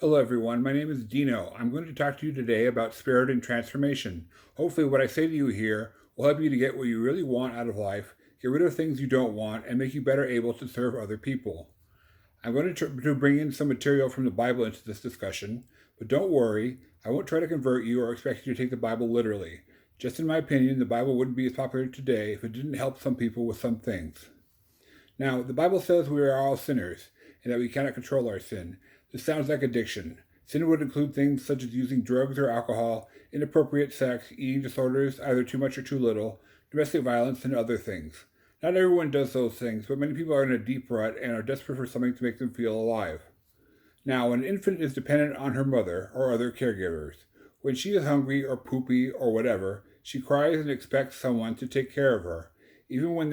Hello, everyone. My name is Dino. I'm going to talk to you today about spirit and transformation. Hopefully, what I say to you here will help you to get what you really want out of life, get rid of things you don't want, and make you better able to serve other people. I'm going to bring in some material from the Bible into this discussion, but don't worry, I won't try to convert you or expect you to take the Bible literally. Just in my opinion, the Bible wouldn't be as popular today if it didn't help some people with some things. Now, the Bible says we are all sinners and that we cannot control our sin. This sounds like addiction. Sin would include things such as using drugs or alcohol, inappropriate sex, eating disorders, either too much or too little, domestic violence, and other things. Not everyone does those things, but many people are in a deep rut and are desperate for something to make them feel alive. Now, an infant is dependent on her mother or other caregivers. When she is hungry or poopy or whatever, she cries and expects someone to take care of her. Even when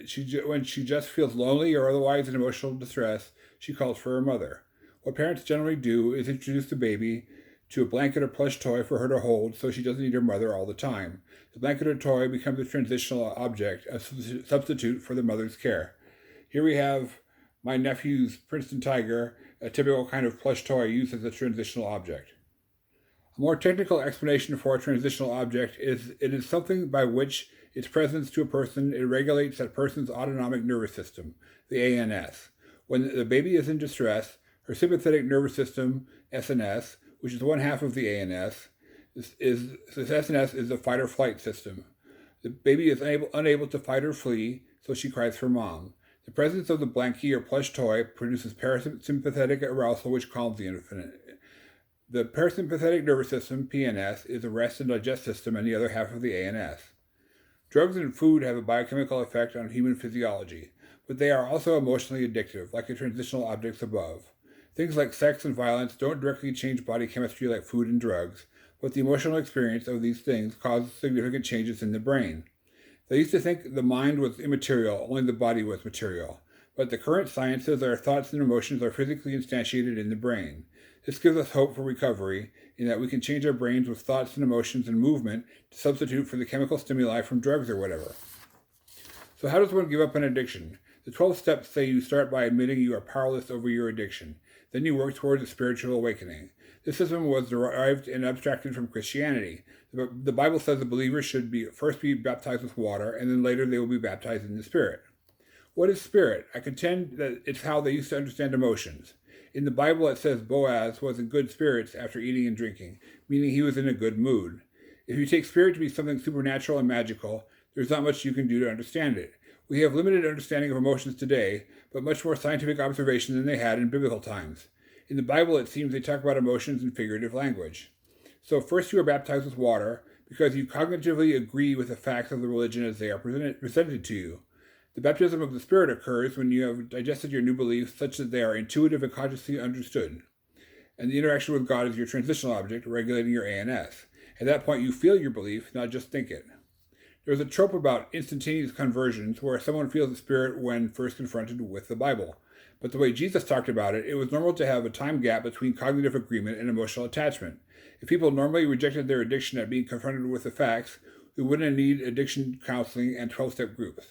she just feels lonely or otherwise in emotional distress, she calls for her mother. What parents generally do is introduce the baby to a blanket or plush toy for her to hold so she doesn't need her mother all the time. The blanket or toy becomes a transitional object, a substitute for the mother's care. Here we have my nephew's Princeton Tiger, a typical kind of plush toy used as a transitional object. A more technical explanation for a transitional object is it is something by which its presence to a person it regulates that person's autonomic nervous system, the ANS. When the baby is in distress, her sympathetic nervous system, SNS, which is one half of the ANS, this SNS is the fight or flight system. The baby is unable to fight or flee, so she cries for mom. The presence of the blankie or plush toy produces parasympathetic arousal, which calms the infant. The parasympathetic nervous system, PNS, is the rest and digest system and the other half of the ANS. Drugs and food have a biochemical effect on human physiology, but they are also emotionally addictive, like the transitional objects above. Things like sex and violence don't directly change body chemistry like food and drugs, but the emotional experience of these things causes significant changes in the brain. They used to think the mind was immaterial, only the body was material. But the current science says our thoughts and emotions are physically instantiated in the brain. This gives us hope for recovery, in that we can change our brains with thoughts and emotions and movement to substitute for the chemical stimuli from drugs or whatever. So how does one give up an addiction? The 12 steps say you start by admitting you are powerless over your addiction. Then you work towards a spiritual awakening. This system was derived and abstracted from Christianity. The Bible says the believers should first be baptized with water, and then later they will be baptized in the Spirit. What is spirit? I contend that it's how they used to understand emotions. In the Bible it says Boaz was in good spirits after eating and drinking, meaning he was in a good mood. If you take spirit to be something supernatural and magical, there's not much you can do to understand it. We have limited understanding of emotions today, but much more scientific observation than they had in biblical times. In the Bible, it seems they talk about emotions in figurative language. So first you are baptized with water because you cognitively agree with the facts of the religion as they are presented to you. The baptism of the Spirit occurs when you have digested your new beliefs such that they are intuitive and consciously understood. And the interaction with God is your transitional object, regulating your ANS. At that point, you feel your belief, not just think it. There's a trope about instantaneous conversions where someone feels the Spirit when first confronted with the Bible. But the way Jesus talked about it, it was normal to have a time gap between cognitive agreement and emotional attachment. If people normally rejected their addiction at being confronted with the facts, we wouldn't need addiction counseling and 12-step groups.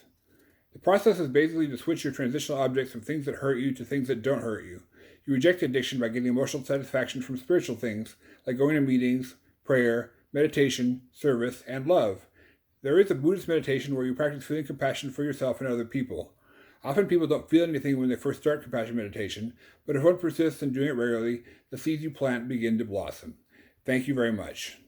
The process is basically to switch your transitional objects from things that hurt you to things that don't hurt you. You reject addiction by getting emotional satisfaction from spiritual things, like going to meetings, prayer, meditation, service, and love. There is a Buddhist meditation where you practice feeling compassion for yourself and other people. Often people don't feel anything when they first start compassion meditation, but if one persists in doing it regularly, the seeds you plant begin to blossom. Thank you very much.